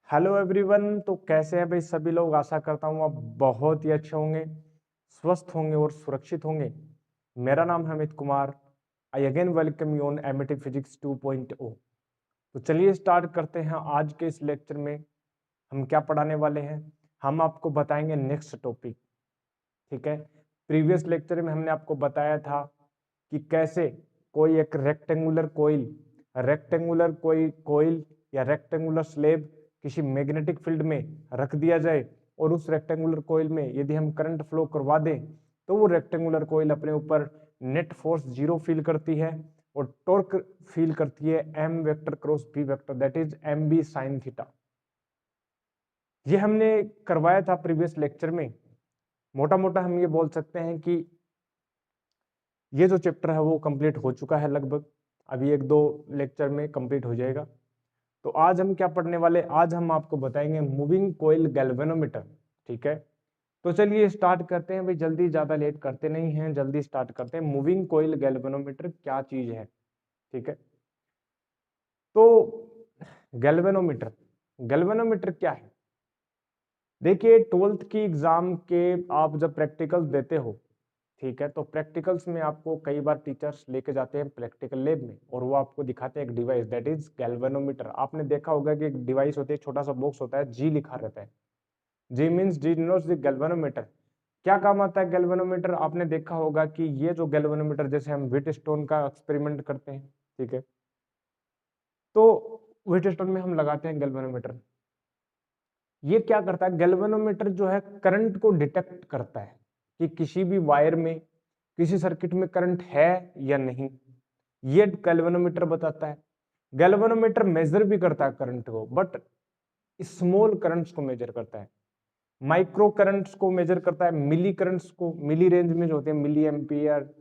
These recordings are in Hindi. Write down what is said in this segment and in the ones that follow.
Hello everyone. तो कैसे हैं भाई सभी लोग। आशा करता हूँ आप बहुत ही अच्छे होंगे, स्वस्थ होंगे और सुरक्षित होंगे। मेरा नाम है Amit Kumar. I again welcome you on Amity physics 2.0। तो चलिए स्टार्ट करते हैं। आज के इस लेक्चर में हम क्या पढ़ाने वाले हैं, हम आपको बताएंगे नेक्स्ट टॉपिक। ठीक है, प्रीवियस लेक्चर में हमने आपको बताया था कि कैसे कोई एक रेक्टेंगुलर कोई कोईल या रेक्टेंगुलर स्लेब किसी मैग्नेटिक फील्ड में रख दिया जाए और उस रेक्टेंगुलर कोईल में यदि हम करंट फ्लो करवा दें तो वो रेक्टेंगुलर कोईल अपने ऊपर नेट फोर्स 0 फील करती है और टॉर्क फील करती है m vector cross b vector, that is mb sin theta. ये हमने करवाया था प्रीवियस लेक्चर में। मोटा मोटा हम ये बोल सकते हैं कि ये जो चैप्टर है वो कंप्लीट हो चुका है लगभग, अभी 1-2 लेक्चर में कंप्लीट हो जाएगा। तो आज हम क्या पढ़ने वाले, आज हम आपको बताएंगे मूविंग कोइल गैल्वेनोमीटर। ठीक है, तो चलिए स्टार्ट करते हैं भाई, जल्दी, ज्यादा लेट करते नहीं हैं, जल्दी स्टार्ट करते हैं। मूविंग कोइल गैल्वेनोमीटर क्या चीज है। ठीक है, तो गैल्वेनोमीटर गैल्वेनोमीटर क्या है। देखिए 12th की एग्जाम के आप जब प्रैक्टिकल्स देते हो, ठीक है, तो प्रैक्टिकल्स में आपको कई बार टीचर्स लेके जाते हैं प्रैक्टिकल लैब में और वो आपको दिखाते हैं एक डिवाइस, दैट इज गैल्वेनोमीटर। आपने देखा होगा कि एक डिवाइस होती है, छोटा सा बॉक्स होता है, जी लिखा रहता है। G means G denotes the galvanometer. क्या काम आता है गैल्वेनोमीटर, आपने देखा होगा कि ये जो गैल्वेनोमीटर, जैसे हम व्हीटस्टोन का एक्सपेरिमेंट करते हैं, ठीक है, तो व्हीटस्टोन में हम लगाते हैं गैल्वेनोमीटर। ये क्या करता है, गैल्वेनोमीटर जो है करंट को डिटेक्ट करता है कि किसी भी वायर में, किसी सर्किट में करंट है या नहीं, ये गैल्वेनोमीटर बताता है। गैल्वेनोमीटर मेजर भी करता है करंट को, बट स्मॉल करंट्स को मेजर करता है, माइक्रो करंट्स को मेजर करता है, मिली करंट्स को, मिली रेंज में जो होते हैं, मिली एम्पियर,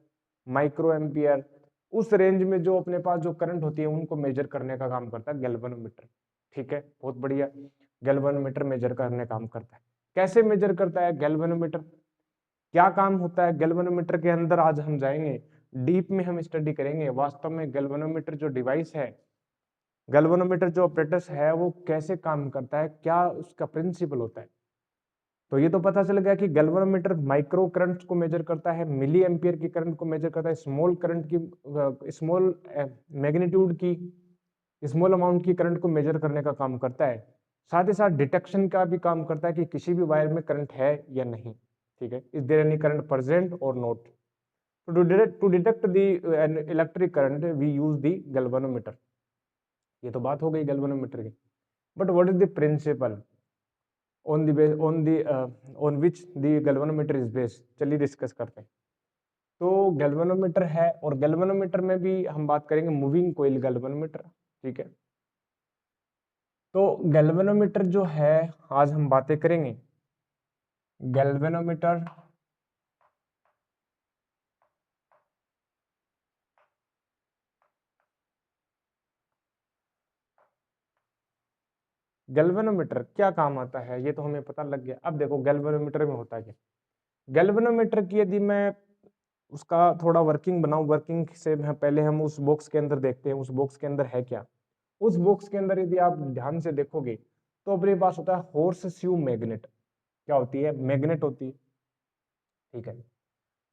माइक्रो एम्पियर, उस रेंज में जो अपने पास जो करंट होती है उनको मेजर करने का काम करता है गैल्वेनोमीटर। ठीक है, बहुत बढ़िया। गैल्वेनोमीटर मेजर करने का काम करता है। कैसे मेजर करता है गैल्वेनोमीटर, क्या काम होता है गैल्वेनोमीटर के अंदर, आज हम जाएंगे डीप में, हम स्टडी करेंगे वास्तव में गैल्वेनोमीटर जो डिवाइस है, गैल्वेनोमीटर जो ऑपरेटस है वो कैसे काम करता है, क्या उसका प्रिंसिपल होता है। तो ये तो पता चल गया कि गैल्वेनोमीटर माइक्रो करंट को मेजर करता है, मिली एम्पियर की करंट को मेजर करता है, स्मॉल करंट की, स्मॉल मैग्नीट्यूड की, स्मॉल अमाउंट की करंट को मेजर करने का काम करता है। साथ ही साथ डिटेक्शन का भी काम करता है कि किसी भी वायर में करंट है या नहीं। ठीक है, is there any current present और not. To detect the electric current we use the galvanometer. ये तो बात हो गई गैल्वेनोमीटर की। But what is the principle on the base on which the galvanometer is based, चलिए डिस्कस करते हैं। तो गैल्वेनोमीटर है, और गैल्वेनोमीटर में भी हम बात करेंगे मूविंग कोइल गैल्वेनोमीटर। ठीक है, तो गैल्वेनोमीटर जो है, आज हम बातें करेंगे गैल्वेनोमीटर गैल्वेनोमीटर क्या काम आता है, ये तो हमें पता लग गया। अब देखो गैल्वेनोमीटर में होता क्या। गैल्वेनोमीटर की यदि मैं उसका थोड़ा वर्किंग बनाऊं, वर्किंग से पहले हम उस बॉक्स के अंदर देखते हैं, उस बॉक्स के अंदर है क्या। उस बॉक्स के अंदर यदि आप ध्यान से देखोगे तो अपने पास होता है हॉर्स शू मैग्नेट। क्या होती है, मैग्नेट होती है। ठीक है,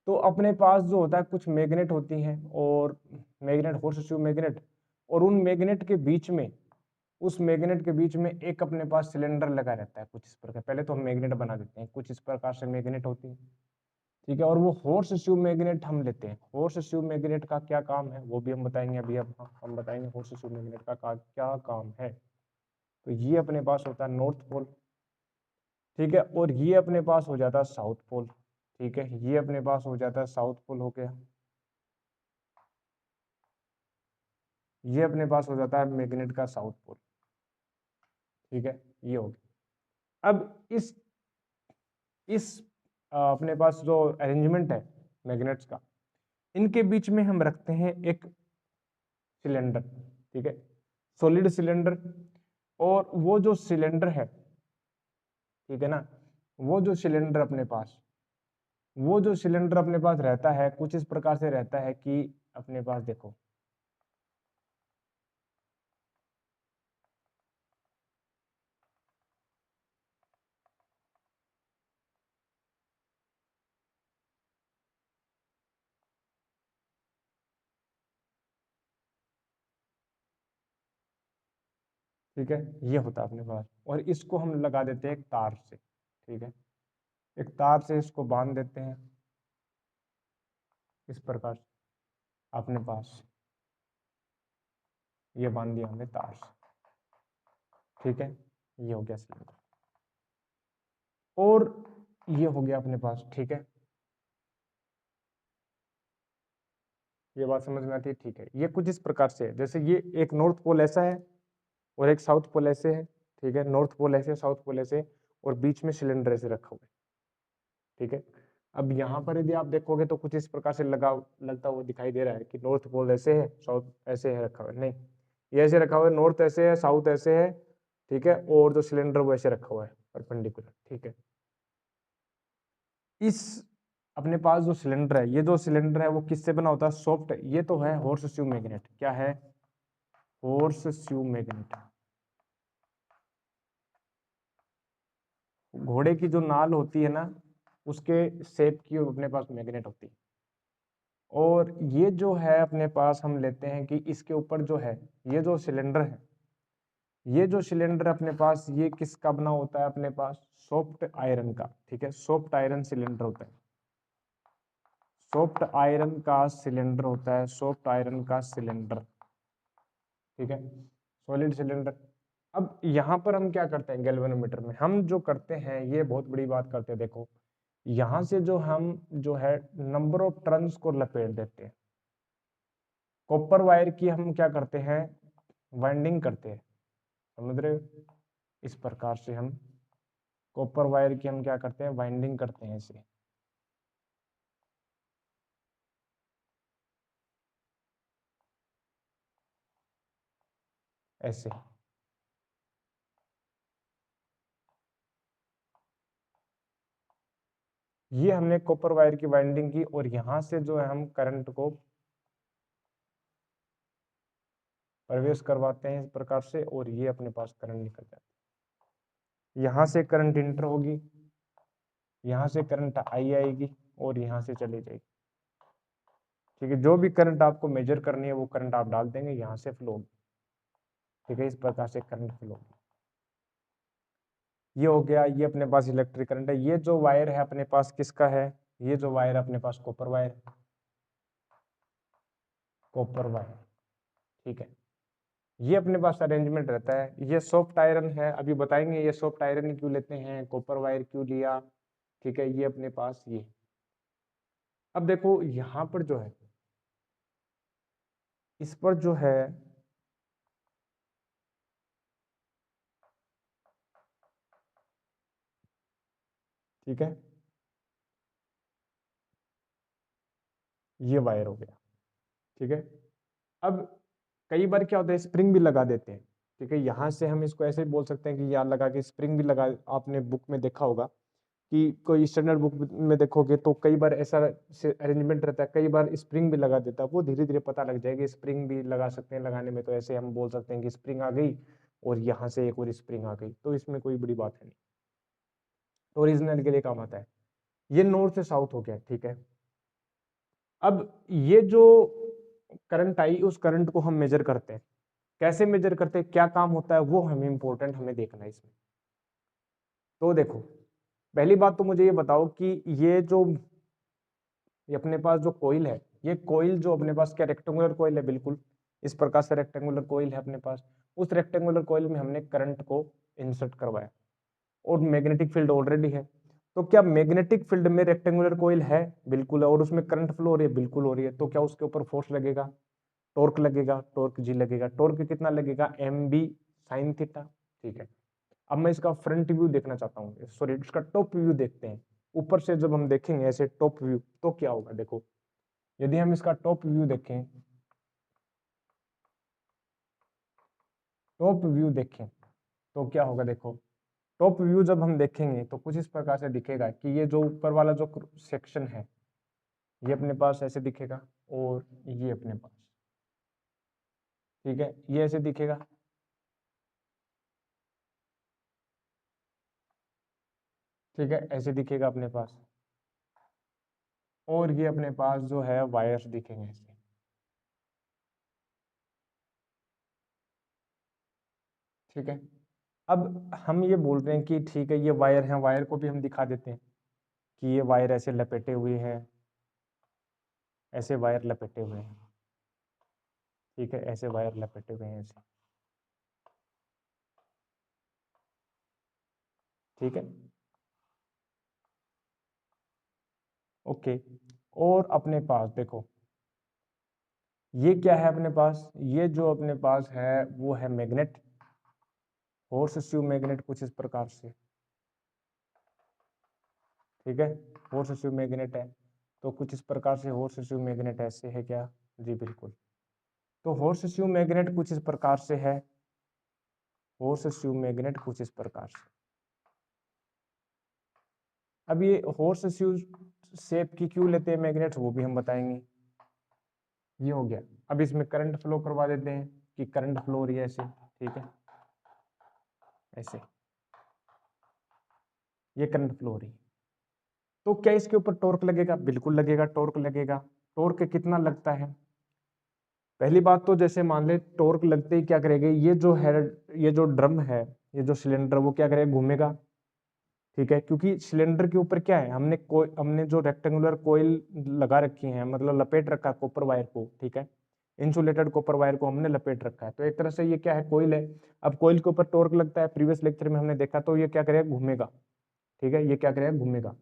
तो अपने पास जो होता है कुछ मैग्नेट होती हैं, और मैग्नेट, हॉर्स शू मैग्नेट, और उन मैग्नेट के बीच में, उस मैग्नेट के बीच में एक अपने पास सिलेंडर लगा रहता है कुछ इस प्रकार। पहले तो हम मैग्नेट बना देते हैं, कुछ इस प्रकार से मैग्नेट होती है। ठीक है, और वो हॉर्स शू मैग्नेट हम लेते हैं। हॉर्स शू मैग्नेट का क्या काम है वो भी हम बताएंगे अभी। अब हम बताएंगे हॉर्स शू मैग्नेट का क्या काम है। तो ये अपने पास होता है नॉर्थ पोल। ठीक है, और ये अपने पास हो जाता है साउथ पोल। ठीक है, ये अपने पास हो जाता है साउथ पोल हो गया। ये अपने पास हो जाता है मैग्नेट का साउथ पोल। ठीक है, ये हो गया। अब इस अपने पास जो अरेंजमेंट है मैग्नेट्स का, इनके बीच में हम रखते हैं एक सिलेंडर। ठीक है, सॉलिड सिलेंडर। और वो जो सिलेंडर है, ठीक है ना, वो जो सिलेंडर अपने पास, वो जो सिलेंडर अपने पास रहता है कुछ इस प्रकार से रहता है कि अपने पास देखो, ठीक है, ये होता है अपने पास। और इसको हम लगा देते हैं एक तार से, ठीक है, एक तार से इसको बांध देते हैं इस प्रकार से अपने पास, ये बांध दिया हमने तार से, ठीक है, ये हो गया सिलेंडर। और ये हो गया अपने पास, ठीक है, ये बात समझ में आती है, ठीक है। ये कुछ इस प्रकार से है, जैसे ये एक नॉर्थ पोल ऐसा है और एक साउथ पोल ऐसे है, ठीक है, नॉर्थ पोल ऐसे, साउथ पोल ऐसे, और बीच में सिलेंडर ऐसे रखा हुआ है, ठीक है। अब यहाँ पर यदि आप देखोगे तो कुछ इस प्रकार से लगता हुआ दिखाई दे रहा है कि नॉर्थ पोल ऐसे है, साउथ ऐसे है रखा हुआ है, नहीं, ये ऐसे रखा हुआ है, नॉर्थ ऐसे है, साउथ ऐसे है, ठीक है, और जो सिलेंडर वो ऐसे रखा हुआ है परपेंडिकुलर, ठीक है। इस अपने पास जो सिलेंडर है, ये जो सिलेंडर है वो किससे बना होता है, सॉफ्ट, ये तो है हॉर्स शू मैग्नेट, क्या है, हॉर्स शू मैग्नेट, घोड़े की जो नाल होती है ना, उसके शेप की अपने पास मैग्नेट होती है। और ये जो है अपने पास हम लेते हैं कि इसके ऊपर जो है, ये जो सिलेंडर है, ये जो सिलेंडर अपने पास ये किसका बना होता है, अपने पास सॉफ्ट आयरन का, ठीक है, सॉफ्ट आयरन सिलेंडर होता है, सॉफ्ट आयरन का सिलेंडर होता है, सॉफ्ट आयरन का सिलेंडर, ठीक है, सॉलिड सिलेंडर। अब यहाँ पर हम क्या करते हैं गैल्वेनोमीटर में, हम जो करते हैं ये बहुत बड़ी बात करते हैं, देखो यहाँ से जो हम जो है नंबर ऑफ टर्न्स को लपेट देते हैं, कॉपर वायर की हम क्या करते हैं, वाइंडिंग करते हैं, समझ रहे हो, इस प्रकार से हम कॉपर वायर की हम क्या करते हैं, वाइंडिंग करते हैं इसे, ऐसे, ये हमने कॉपर वायर की वाइंडिंग की, और यहाँ से जो है हम करंट को प्रवेश करवाते हैं इस प्रकार से, और ये अपने पास करंट निकल जाता है, यहाँ से करंट इंटर होगी, यहाँ से करंट आई आएगी, और यहाँ से चली जाएगी, ठीक है, जो भी करंट आपको मेजर करनी है वो करंट आप डाल देंगे, यहाँ से फ्लो होगी, ठीक है, इस प्रकार से करंट फ्लो होगी। ये हो गया, ये अपने पास इलेक्ट्रिक करंट है। ये जो वायर है अपने पास किसका है, ये जो वायर अपने पास कॉपर वायर, कॉपर वायर, ठीक है, ये अपने पास अरेंजमेंट रहता है। ये सॉफ्ट आयरन है, अभी बताएंगे ये सॉफ्ट आयरन क्यों लेते हैं, कॉपर वायर क्यों लिया, ठीक है, ये अपने पास ये। अब देखो यहाँ पर जो है, इस पर जो है, ठीक है, ये वायर हो गया, ठीक है। अब कई बार क्या होता है, स्प्रिंग भी लगा देते हैं, ठीक है, यहाँ से हम इसको ऐसे बोल सकते हैं कि यहाँ लगा के स्प्रिंग भी लगा, आपने बुक में देखा होगा कि कोई स्टैंडर्ड बुक में देखोगे तो कई बार ऐसा अरेंजमेंट रहता है, कई बार स्प्रिंग भी लगा देता है, वो धीरे धीरे पता लग जाएगी, स्प्रिंग भी लगा सकते हैं, लगाने में तो ऐसे हम बोल सकते हैं कि स्प्रिंग आ गई और यहाँ से एक और स्प्रिंग आ गई, तो इसमें कोई बड़ी बात है नहीं, ओरिजिनल के लिए काम आता है। ये नॉर्थ से साउथ हो गया, ठीक है। अब ये जो करंट आई, उस करंट को हम मेजर करते हैं, कैसे मेजर करते हैं, क्या काम होता है, वो हमें इंपॉर्टेंट हमें देखना है इसमें। तो देखो, पहली बात तो मुझे ये बताओ कि ये जो ये अपने पास जो कोयल है, ये कोयल जो अपने पास क्या रेक्टेंगुलर कोयल है, बिल्कुल इस प्रकार से रेक्टेंगुलर कोयल है अपने पास, उस रेक्टेंगुलर कोयल में हमने करंट को इंसर्ट करवाया, और मैग्नेटिक फील्ड ऑलरेडी है, तो क्या मैग्नेटिक फील्ड में रेक्टेंगुलर कोयल है, बिल्कुल है, और उसमें करंट फ्लो हो रही है, बिल्कुल हो रही है, तो क्या उसके ऊपर फोर्स लगेगा, टॉर्क लगेगा, टॉर्क जी लगेगा, टॉर्क कितना लगेगा, एम बी साइन थीटा, ठीक है। अब मैं इसका फ्रंट व्यू देखना चाहता हूँ, सॉरी इसका टॉप व्यू देखते हैं, ऊपर से जब हम देखेंगे ऐसे टॉप व्यू तो क्या होगा, देखो यदि हम इसका टॉप व्यू देखें, टॉप व्यू देखें तो क्या होगा, देखो टॉप व्यू जब हम देखेंगे तो कुछ इस प्रकार से दिखेगा कि ये जो ऊपर वाला जो सेक्शन है ये अपने पास ऐसे दिखेगा, और ये अपने पास, ठीक है, ये ऐसे दिखेगा, ठीक है, ऐसे दिखेगा अपने पास, और ये अपने पास जो है वायर्स दिखेंगे ऐसे, ठीक है। अब हम ये बोल रहे हैं कि ठीक है ये वायर है, वायर को भी हम दिखा देते हैं कि ये वायर ऐसे लपेटे हुए हैं, ऐसे वायर लपेटे हुए हैं, ठीक है, ऐसे वायर लपेटे हुए हैं ऐसे, ठीक है, ओके। और अपने पास देखो ये क्या है अपने पास, ये जो अपने पास है वो है मैग्नेट, हॉर्स शू मैग्नेट कुछ इस प्रकार से, ठीक है, हॉर्स शू मैग्नेट है, तो कुछ इस प्रकार से हॉर्स शू मैग्नेट ऐसे है क्या, जी बिल्कुल। तो हॉर्स शू मैग्नेट कुछ इस प्रकार से है, हॉर्स शू मैग्नेट कुछ इस प्रकार से। अब ये हॉर्स शू शेप की क्यों लेते हैं मैग्नेट, वो भी हम बताएंगे। ये हो गया। अब इसमें करंट फ्लो करवा देते हैं कि करंट फ्लो हो रही है ऐसे, ठीक है, ऐसे ये करंट फ्लो हो रही है। तो क्या इसके ऊपर टॉर्क लगेगा, बिल्कुल लगेगा, टॉर्क लगेगा। टॉर्क कितना लगता है, पहली बात तो जैसे मान ले टॉर्क लगते ही क्या करेगा, ये जो है, ये जो ड्रम है, ये जो सिलेंडर, वो क्या करेगा, घूमेगा, ठीक है, क्योंकि सिलेंडर के ऊपर क्या है, हमने जो रेक्टेंगुलर कोयल लगा रखी है, मतलब लपेट रखा है कॉपर वायर को, ठीक है, इंसुलेटेड कॉपर वायर को हमने लपेट रखा है, तो एक तरह से ये क्या है, कोयल है। अब कोयल के ऊपर टॉर्क लगता है, प्रीवियस लेक्चर में हमने देखा, तो ये क्या करेगा, घूमेगा, ठीक है, ये क्या करेगा, घूमेगा।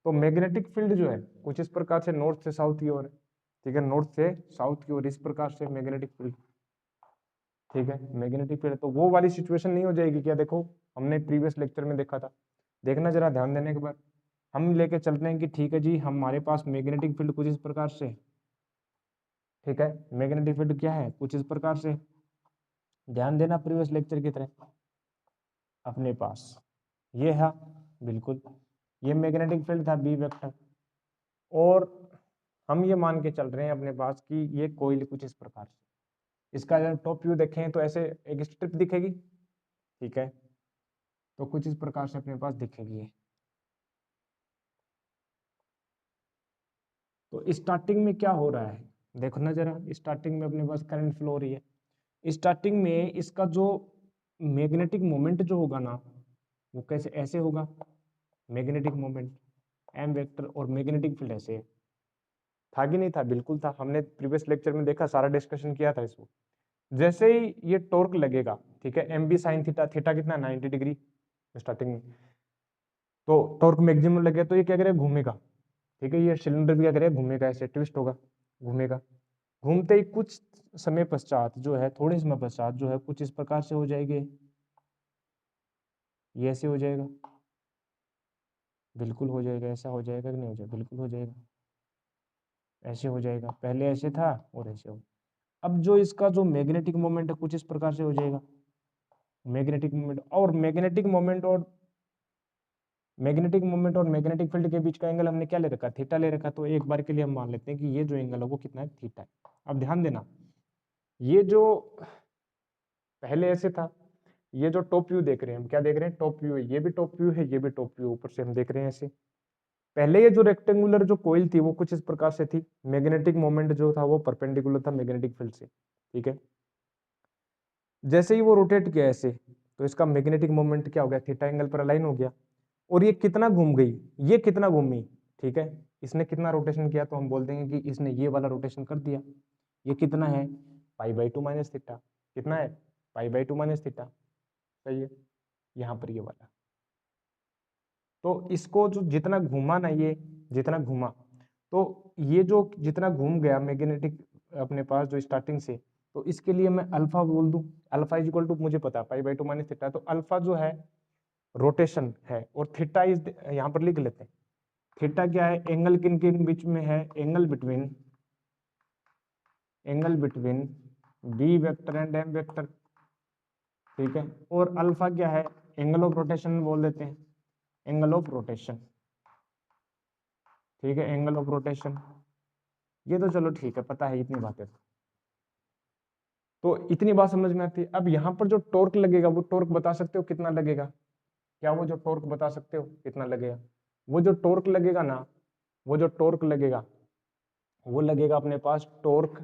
तो मैग्नेटिक फील्ड जो है कुछ इस प्रकार से नॉर्थ से साउथ की ओर है, ठीक है, नॉर्थ से साउथ की ओर इस प्रकार से मैग्नेटिक फील्ड, ठीक है, मैग्नेटिक फील्ड। तो वो वाली सिचुएशन नहीं हो जाएगी क्या, देखो हमने प्रीवियस लेक्चर में देखा था, देखना जरा ध्यान देने के बाद। हम लेके चलते हैं कि ठीक है जी हमारे पास मैग्नेटिक फील्ड कुछ इस प्रकार से, ठीक है, मैग्नेटिक फील्ड क्या है, कुछ इस प्रकार से, ध्यान देना प्रीवियस लेक्चर की तरह। अपने पास ये है, बिल्कुल ये मैग्नेटिक फील्ड था बी वेक्टर, और हम ये मान के चल रहे हैं अपने पास कि ये कोयल कुछ इस प्रकार से, इसका जब टॉप व्यू देखें तो ऐसे एक स्ट्रिप दिखेगी, ठीक है, तो कुछ इस प्रकार से अपने पास दिखेगी ये। तो स्टार्टिंग में क्या हो रहा है, देखो ना जरा, स्टार्टिंग में अपने पास करंट फ्लो हो रही है, स्टार्टिंग में इसका जो मैग्नेटिक मोमेंट जो होगा ना, वो कैसे ऐसे होगा, मैग्नेटिक मोमेंट एम वेक्टर, और मैग्नेटिक फील्ड ऐसे है। था कि नहीं था, बिल्कुल था, हमने प्रीवियस लेक्चर में देखा, सारा डिस्कशन किया था इसको। जैसे ही ये टॉर्क लगेगा, ठीक है, M B sine theta, theta कितना 90 डिग्री स्टार्टिंग में, तो टॉर्क मैक्सिमम लगे तो ये क्या करेगा, घूमेगा, ठीक है, ये सिलेंडर भी क्या करेगा, घूमेगा, ऐसे ट्विस्ट होगा, घूमेगा, घूमते ही कुछ समय पश्चात जो है, थोड़े समय पश्चात जो है कुछ इस प्रकार से हो जाएंगे, ये ऐसे हो जाएगा, बिल्कुल हो जाएगा, ऐसा हो जाएगा कि नहीं हो जाएगा, बिल्कुल हो जाएगा, ऐसे हो जाएगा, पहले ऐसे था और ऐसे हो। अब जो इसका जो मैग्नेटिक मोमेंट है कुछ इस प्रकार से हो जाएगा, मैग्नेटिक मोमेंट और मैग्नेटिक मोमेंट और मैग्नेटिक फील्ड के बीच का एंगल हमने क्या ले रखा, थीटा ले रखा, तो एक बार के लिए हम मान लेते हैं कि ये जो एंगल है वो कितना है, थीटा है। अब ध्यान देना, ये जो पहले ऐसे था, ये जो टॉप व्यू देख रहे हैं हम, क्या देख रहे हैं, टॉप व्यू है, ये भी टॉप व्यू है, ये भी टॉप व्यू, ऊपर से हम देख रहे हैं ऐसे। पहले ये जो रेक्टेंगुलर जो कोइल थी वो कुछ इस प्रकार से थी, मैग्नेटिक मोमेंट जो था वो परपेंडिकुलर था मैग्नेटिक फील्ड से, ठीक है। जैसे ही वो रोटेट किया ऐसे, तो इसका मैग्नेटिक मोमेंट क्या हो गया, थीटा एंगल पर अलाइन हो गया, और ये कितना घूम गई, ये कितना घूमी, ठीक है, इसने कितना रोटेशन किया, तो हम बोल देंगे कि इसने ये वाला रोटेशन कर दिया, ये कितना है, π/2 माइनस थीटा, कितना है, π/2 माइनस थीटा, सही है, यहाँ पर ये वाला। तो इसको जो जितना घूमा ना, ये जितना घूमा, तो ये जो जितना घूम गया मैग्नेटिक अपने पास जो स्टार्टिंग से, तो इसके लिए मैं अल्फा बोल दूं, अल्फा इज इक्वल टू, मुझे पता π/2 माइनस थीटा, तो अल्फा जो है रोटेशन है, और थीटा इज, यहाँ पर लिख लेते हैं, थीटा क्या है, एंगल किन किन बीच में है, angle between B vector and M vector, ठीक है, और अल्फा क्या है, एंगल ऑफ रोटेशन बोल देते हैं, एंगल ऑफ रोटेशन, ठीक है, एंगल ऑफ रोटेशन, ये तो चलो ठीक है, पता है इतनी बातें, तो इतनी बात समझ में आती है। अब यहाँ पर जो टॉर्क लगेगा, वो टॉर्क बता सकते हो कितना लगेगा, क्या वो जो टॉर्क बता सकते हो कितना लगेगा, वो जो टॉर्क लगेगा ना, वो जो टॉर्क लगेगा वो लगेगा अपने पास टॉर्क,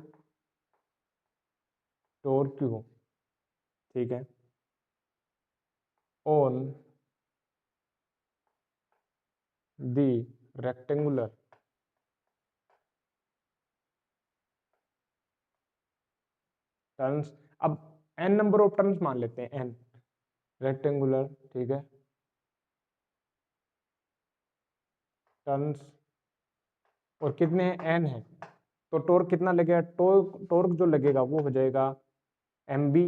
टॉर्क क्यू, ठीक है, ऑन द रेक्टेंगुलर टर्न्स। अब n नंबर ऑफ टर्न्स मान लेते हैं, n रेक्टेंगुलर, ठीक है, टर्न्स, और कितने हैं, n है, तो टॉर्क कितना लगेगा, टॉर्क जो लगेगा वो हो जाएगा M B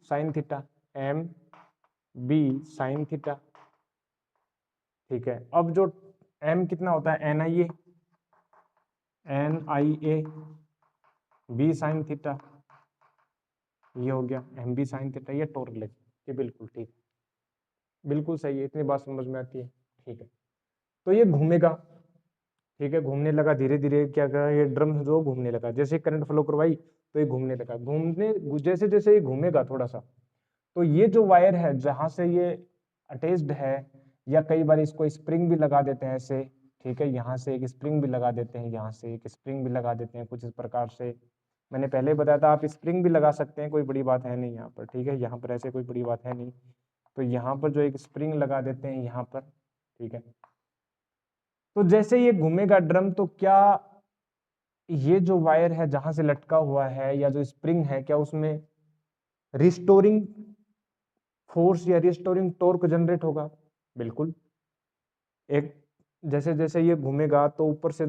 sine theta, M B sine theta, ठीक है। अब जो m कितना होता है, N I A B sine theta, ये हो गया एम बी साइन थीटा, ये टॉर्क लगे, ये बिल्कुल ठीक, बिल्कुल सही है, इतनी बात समझ में आती है, ठीक है। तो ये घूमेगा, ठीक है, घूमने लगा धीरे धीरे, क्या करा, ये ड्रम जो घूमने लगा, जैसे करंट फ्लो करवाई तो ये घूमने लगा, घूमने जैसे जैसे ये घूमेगा थोड़ा सा, तो ये जो वायर है जहां से ये अटैच्ड है, या कई बार इसको स्प्रिंग भी लगा देते हैं ऐसे, ठीक है, यहाँ से एक स्प्रिंग भी लगा देते हैं, यहाँ से एक स्प्रिंग भी लगा देते हैं, कुछ इस प्रकार से मैंने पहले बताया था, आप स्प्रिंग भी लगा सकते हैं, कोई बड़ी बात है नहीं यहाँ पर, ठीक है, यहाँ पर ऐसे कोई बड़ी बात है नहीं, तो यहाँ पर जो एक स्प्रिंग लगा देते हैं यहाँ पर, ठीक है। तो जैसे ये घूमेगा ड्रम, तो क्या ये जो वायर है जहां से लटका हुआ है, या जो स्प्रिंग है, क्या उसमें रिस्टोरिंग फोर्स या रिस्टोरिंग टॉर्क जनरेट होगा? बिल्कुल। एक जैसे जैसे ये घूमेगा तो ऊपर से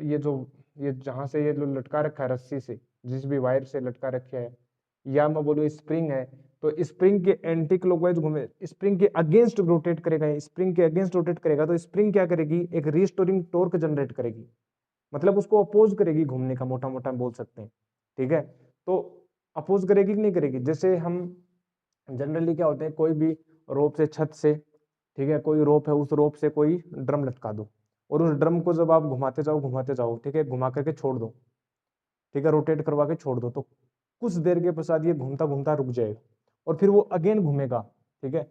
ये जहां से ये जो लटका रखा है रस्सी से, जिस भी वायर से लटका रखा है, या मैं बोलूँ स्प्रिंग है, तो स्प्रिंग के एंटी क्लॉकवाइज घूमे, स्प्रिंग के अगेंस्ट रोटेट करेगा, स्प्रिंग के अगेंस्ट रोटेट करेगा, तो स्प्रिंग क्या करेगी, एक रिस्टोरिंग टॉर्क जनरेट करेगी, मतलब उसको अपोज करेगी घूमने का, मोटा मोटा बोल सकते हैं, ठीक है। तो अपोज करेगी कि नहीं करेगी, जैसे हम जनरली क्या होते हैं, कोई भी रोप से, छत से, ठीक है, कोई रोप है, उस रोप से कोई ड्रम लटका दो, और उस ड्रम को जब आप घुमाते जाओ, ठीक है, घुमा करके छोड़ दो, ठीक है, रोटेट करवा के छोड़ दो, तो कुछ देर के पश्चात ये घूमता घूमता रुक जाएगा, और फिर वो अगेन घूमेगा, ठीक है।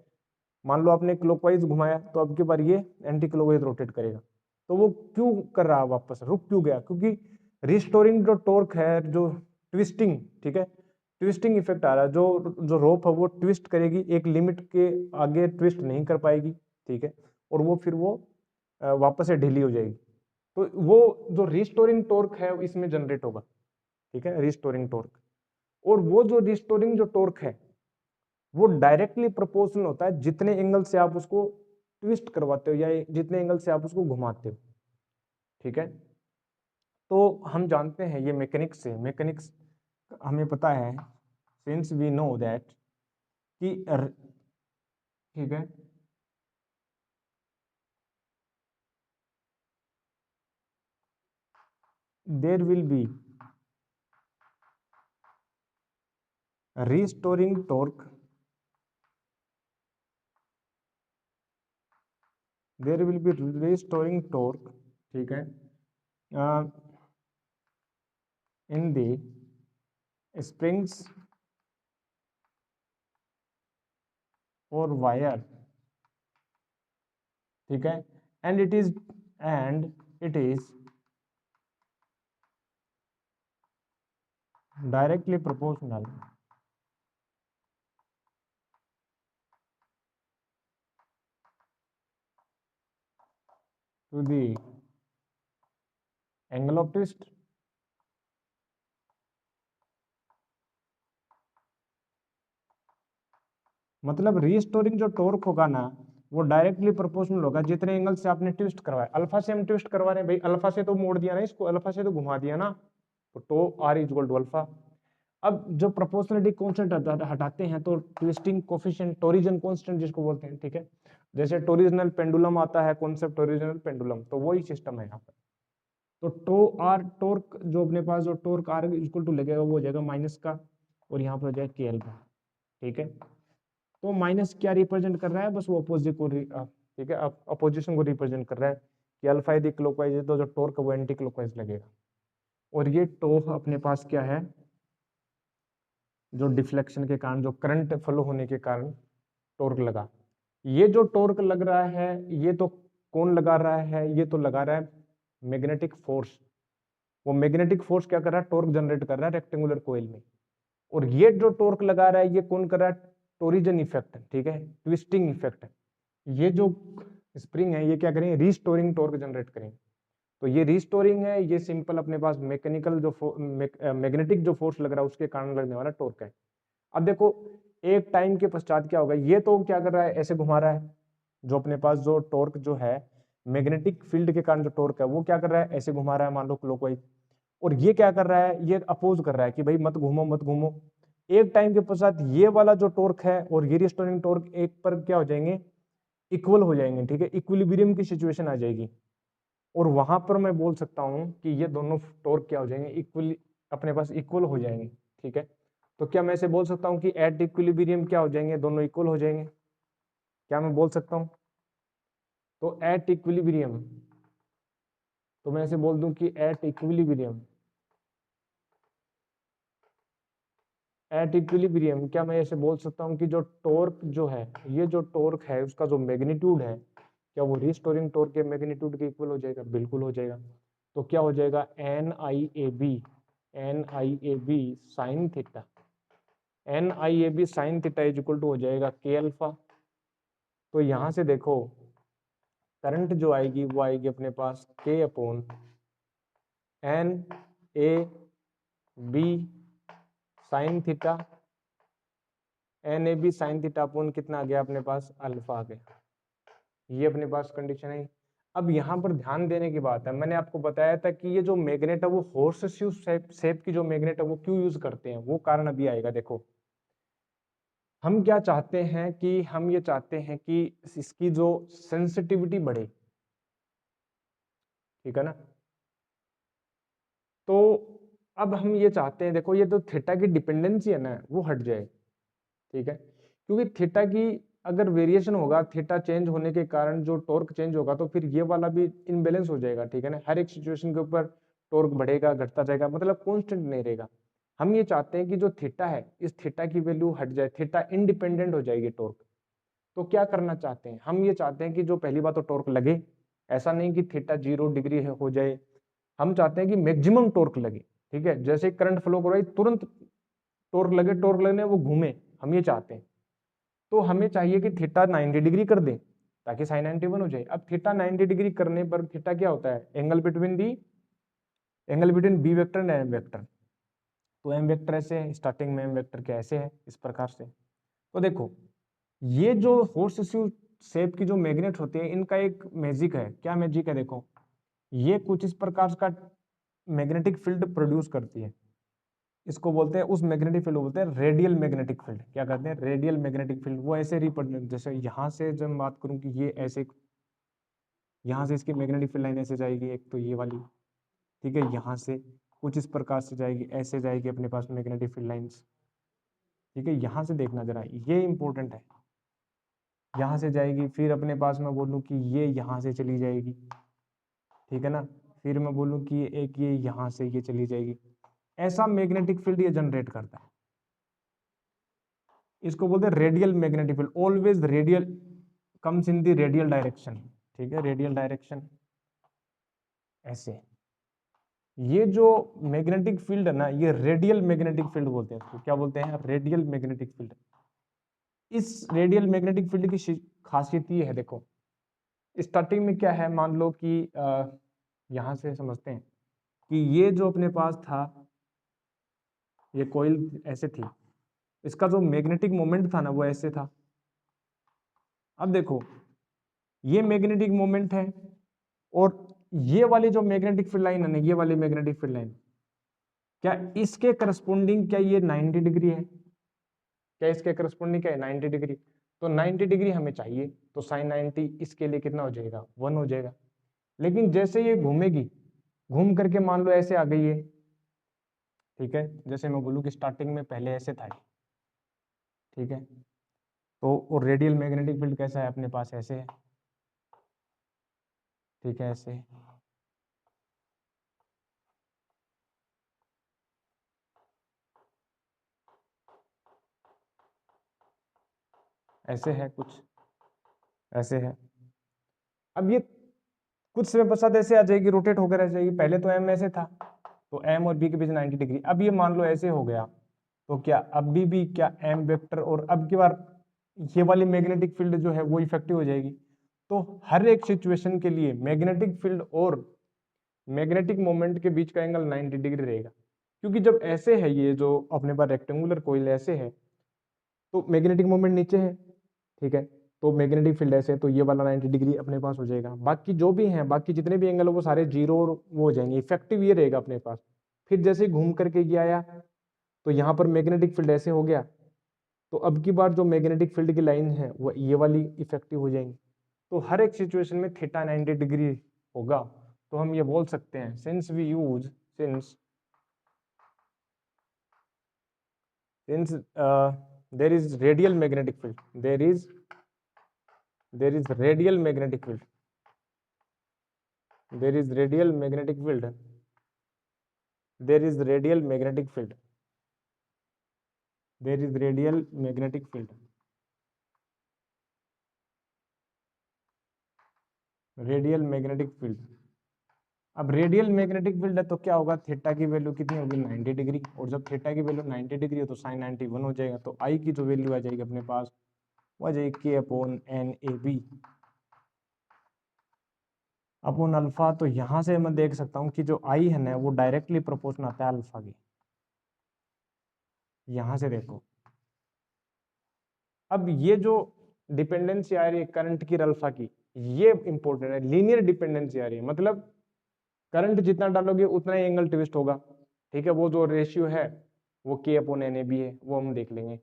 मान लो आपने क्लॉकवाइज घुमाया, तो अब की बार ये एंटी क्लॉकवाइज रोटेट करेगा, तो वो क्यों कर रहा है, वापस रुक क्यों गया, क्योंकि रिस्टोरिंग जो टॉर्क है, जो ट्विस्टिंग, ठीक है, ट्विस्टिंग इफेक्ट आ रहा है, जो जो रोप है वो ट्विस्ट करेगी, एक लिमिट के आगे ट्विस्ट नहीं कर पाएगी, ठीक है, और वो फिर वो वापस से ढीली हो जाएगी, तो वो जो रिस्टोरिंग टॉर्क है इसमें जनरेट होगा, ठीक है, रिस्टोरिंग टॉर्क। और वो जो रिस्टोरिंग जो टॉर्क है वो डायरेक्टली प्रोपोर्शनल होता है जितने एंगल से आप उसको ट्विस्ट करवाते हो, या जितने एंगल से आप उसको घुमाते हो, ठीक है। तो हम जानते हैं ये मैकेनिक्स से, मैकेनिक्स हमें पता है, सिंस वी नो दैट कि ठीक है, there will be restoring torque, there will be restoring torque, ठीक है, इन द स्प्रिंग्स और वायर, ठीक है, and it is directly proportional to the angle of twist, मतलब रीस्टोरिंग जो टॉर्क होगा ना, वो डायरेक्टली प्रोपोर्शनल होगा जितने एंगल से आपने ट्विस्ट करवाया, अल्फा से हम ट्विस्ट करवा रहे हैं भाई, अल्फा से तो मोड़ दिया ना इसको, अल्फा से तो घुमा दिया ना, तो tau R equal to alpha. अब जो प्रोपोर्शनलिटी कांस्टेंट हटाते हैं, तो ट्विस्टिंग कोफिशिएंट, टोरिजन कांस्टेंट जिसको बोलते हैं, ठीक है, जैसे टोरिजनल पेंडुलम आता है कॉन्सेप्ट, टोरिजनल पेंडुलम, तो वही सिस्टम है यहाँ पर। तो टो आर टॉर्क, जो अपने पास जो टॉर्क आर इक्वल टू लगेगा वो हो जाएगा माइनस का, और यहाँ पर हो जाएगा के अल्फा, ठीक है। तो माइनस क्या रिप्रेजेंट कर रहा है, बस वो अपोजिट को ठीक है, अपोजिशन को रिप्रेजेंट कर रहा है, कि अल्फा यदि क्लॉकवाइज है तो जो टॉर्क है वो एंटी क्लॉकवाइज लगेगा, और ये टो अपने पास क्या है, जो डिफ्लेक्शन के कारण, जो करंट फ्लो होने के कारण टॉर्क लगा, ये जो टॉर्क लग रहा है, ये तो कौन लगा रहा है, ये तो लगा रहा है मैग्नेटिक फोर्स, वो मैग्नेटिक फोर्स क्या कर रहा है, टॉर्क जनरेट कर रहा है रेक्टेंगुलर कोइल में, और ये जो टॉर्क लगा रहा है ये कौन कर रहा है, टोरिजन इफेक्ट, ठीक है, ट्विस्टिंग इफेक्ट। ये जो स्प्रिंग है ये क्या करेंगे, रिस्टोरिंग टॉर्क जनरेट करेंगे। तो ये रिस्टोरिंग है, ये सिंपल अपने पास मैकेनिकल जो मैग्नेटिक जो फोर्स लग रहा है उसके कारण लगने वाला टॉर्क है। अब देखो एक टाइम के पश्चात क्या होगा, ये तो क्या कर रहा है, ऐसे घुमा रहा है, जो अपने पास जो टॉर्क जो है मैग्नेटिक फील्ड के कारण जो टॉर्क है वो क्या कर रहा है, ऐसे घुमा रहा है मान लो क्लॉकवाइज, और ये क्या कर रहा है, ये अपोज कर रहा है कि भाई मत घूमो मत घूमो। एक टाइम के पश्चात ये वाला जो टॉर्क है और ये रिस्टोरिंग टॉर्क एक पर क्या हो जाएंगे, इक्वल हो जाएंगे, ठीक है, इक्विलिब्रियम की सिचुएशन आ जाएगी, और वहां पर मैं बोल सकता हूं कि ये दोनों टॉर्क क्या हो जाएंगे, इक्वल, अपने पास इक्वल हो जाएंगे, ठीक है। तो क्या मैं ऐसे बोल सकता हूं कि एट इक्विलिब्रियम क्या हो जाएंगे, दोनों इक्वल हो जाएंगे, क्या मैं बोल सकता हूं? तो एट इक्विलिब्रियम, तो मैं ऐसे बोल दूं कि एट इक्विलिब्रियम, एट इक्विलिब्रियम क्या मैं ऐसे बोल सकता हूं कि जो टॉर्क जो है, ये जो टॉर्क है उसका जो मैग्नीट्यूड है, क्या वो रिस्टोरिंग टॉर्क के मैग्नीट्यूड के इक्वल हो जाएगा? बिल्कुल हो जाएगा। तो क्या हो जाएगा, N I A B sine theta, N I A B sine theta is equal to हो जाएगा के अल्फा। तो यहां से देखो करंट जो आएगी वो आएगी अपने पास K upon N A B sine theta, N A B sine theta upon कितना आ गया अपने पास, अल्फा आ गया। ये अपने पास कंडीशन है। अब यहाँ पर ध्यान देने की बात है, मैंने आपको बताया था कि ये जो मैग्नेट है वो हॉर्स शू शेप की जो मैग्नेट है वो क्यों यूज करते हैं, वो कारण अभी आएगा। देखो हम क्या चाहते हैं कि हम ये चाहते हैं कि इसकी जो सेंसिटिविटी बढ़े, ठीक है ना। तो अब हम ये चाहते हैं, देखो ये तो थीटा की डिपेंडेंसी है ना वो हट जाए, ठीक है, क्योंकि थीटा की अगर वेरिएशन होगा, थीटा चेंज होने के कारण जो टॉर्क चेंज होगा तो फिर ये वाला भी इनबैलेंस हो जाएगा, ठीक है ना। हर एक सिचुएशन के ऊपर टॉर्क बढ़ेगा घटता जाएगा, मतलब कांस्टेंट नहीं रहेगा। हम ये चाहते हैं कि जो थीटा है इस थीटा की वैल्यू हट जाए, थीटा इंडिपेंडेंट हो जाएगी टॉर्क। तो क्या करना चाहते हैं, हम ये चाहते हैं कि जो पहली बात तो टॉर्क लगे, ऐसा नहीं कि थीटा 0 डिग्री हो जाए, हम चाहते हैं कि मैक्सिमम टॉर्क लगे, ठीक है, जैसे करंट फ्लो कर रहा है तुरंत टॉर्क लगे, टॉर्क लगने वो घूमे, हम ये चाहते हैं। तो हमें चाहिए कि थीटा 90 डिग्री कर दें ताकि साइन 91 हो जाए। अब थीटा 90 डिग्री करने पर थीटा क्या होता है, angle between B vector and M vector. तो एम वेक्टर ऐसे है, स्टार्टिंग में एम वेक्टर क्या ऐसे है, इस प्रकार से। तो देखो ये जो हॉर्स शू शेप की जो मैग्नेट होती है इनका एक मैजिक है, क्या मैजिक है, देखो ये कुछ इस प्रकार का मैग्नेटिक फील्ड प्रोड्यूस करती है, इसको बोलते हैं, उस मैग्नेटिक फील्ड बोलते हैं रेडियल मैग्नेटिक फील्ड। क्या कहते हैं, रेडियल मैग्नेटिक फील्ड। वो ऐसे रिप्रेजेंट, जैसे यहाँ से जब मैं बात करूँ कि ये ऐसे, यहाँ से इसकी मैग्नेटिक फील्ड लाइन ऐसे जाएगी, एक तो ये वाली, ठीक है, यहाँ से कुछ इस प्रकार से जाएगी, ऐसे जाएगी अपने पास मैग्नेटिक फील्ड लाइंस, ठीक है। यहाँ से देखना जरा, ये इंपॉर्टेंट है, यहाँ से जाएगी, फिर अपने पास मैं बोलूँ कि ये यहाँ से चली जाएगी, ठीक है ना, फिर मैं बोलूँ कि एक ये यहाँ से ये चली जाएगी। ऐसा मैग्नेटिक फील्ड ये जनरेट करता है, इसको बोलते हैं radial magnetic field. Always radial comes in the radial direction, ठीक है, रेडियल डायरेक्शन ऐसे। ये जो मैग्नेटिक फील्ड है ना ये रेडियल मैग्नेटिक फील्ड बोलते हैं इसको, क्या बोलते हैं, रेडियल मैग्नेटिक फील्ड। इस रेडियल मैग्नेटिक फील्ड की खासियत ये है, देखो स्टार्टिंग में क्या है, मान लो कि यहां से समझते हैं कि ये जो अपने पास था, ये कॉइल ऐसे थी, इसका जो मैग्नेटिक मोमेंट था ना वो ऐसे था। अब देखो ये मैग्नेटिक मोमेंट है, और ये वाली जो मैग्नेटिक फील्ड लाइन है ना, ये वाली मैग्नेटिक फील्ड लाइन, क्या इसके करस्पोंडिंग क्या ये 90 डिग्री है, क्या इसके करस्पोंडिंग क्या है 90 डिग्री। तो 90 डिग्री हमें चाहिए, तो साइन 90 इसके लिए कितना हो जाएगा, 1 हो जाएगा। लेकिन जैसे ये घूमेगी, घूम करके मान लो ऐसे आ गई है, ठीक है, जैसे मैं बोलूँ कि स्टार्टिंग में पहले ऐसे था, ठीक है, तो और रेडियल मैग्नेटिक फील्ड कैसा है अपने पास, ऐसे है, ठीक है, ऐसे ऐसे है, कुछ ऐसे है। अब ये कुछ समय पश्चात ऐसे आ जाएगी, रोटेट होकर आ जाएगी, पहले तो एम ऐसे था, तो एम और बी के बीच 90 डिग्री। अब ये मान लो ऐसे हो गया, तो क्या अभी भी क्या एम वेक्टर और अब की बार ये वाली मैग्नेटिक फील्ड जो है वो इफेक्टिव हो जाएगी। तो हर एक सिचुएशन के लिए मैग्नेटिक फील्ड और मैग्नेटिक मोमेंट के बीच का एंगल 90 डिग्री रहेगा, क्योंकि जब ऐसे है ये जो अपने पास रेक्टेंगुलर कोइल ऐसे है तो मैग्नेटिक मोमेंट नीचे है, ठीक है, तो मैग्नेटिक फील्ड ऐसे है तो ये वाला 90 डिग्री अपने पास हो जाएगा। बाकी जो भी हैं, बाकी जितने भी एंगल है वो सारे जीरो और वो हो जाएंगे, इफेक्टिव ये रहेगा अपने पास। फिर जैसे घूम करके ये आया तो यहाँ पर मैग्नेटिक फील्ड ऐसे हो गया, तो अब की बार जो मैग्नेटिक फील्ड की लाइन है वो ये वाली इफेक्टिव हो जाएंगी। तो हर एक सिचुएशन में थीटा 90 डिग्री होगा। तो हम ये बोल सकते हैं since there is radial magnetic field, there is radial magnetic field, there is radial magnetic field, there is radial magnetic field, there is radial magnetic field, radial magnetic field. अब रेडियल मैग्नेटिक फील्ड है तो क्या होगा, थीटा की वैल्यू कितनी होगी 90 डिग्री, और जब थीटा की वैल्यू 90 डिग्री हो तो साइन 91 हो जाएगा। तो आई की जो वैल्यू आ जाएगी अपने पास वो आ जाएगी K upon N A B upon alpha. तो यहां से मैं देख सकता हूं कि जो आई है ना वो डायरेक्टली प्रोपोर्शनल आता है अल्फा की, यहां से देखो। अब ये जो डिपेंडेंसी आ रही है करंट की अल्फा की, ये इंपॉर्टेंट है, लीनियर डिपेंडेंसी आ रही है, मतलब करंट जितना डालोगे उतना ही एंगल ट्विस्ट होगा, ठीक है। वो जो रेशियो है वो के अपॉन एन ए बी है, वो हम देख लेंगे।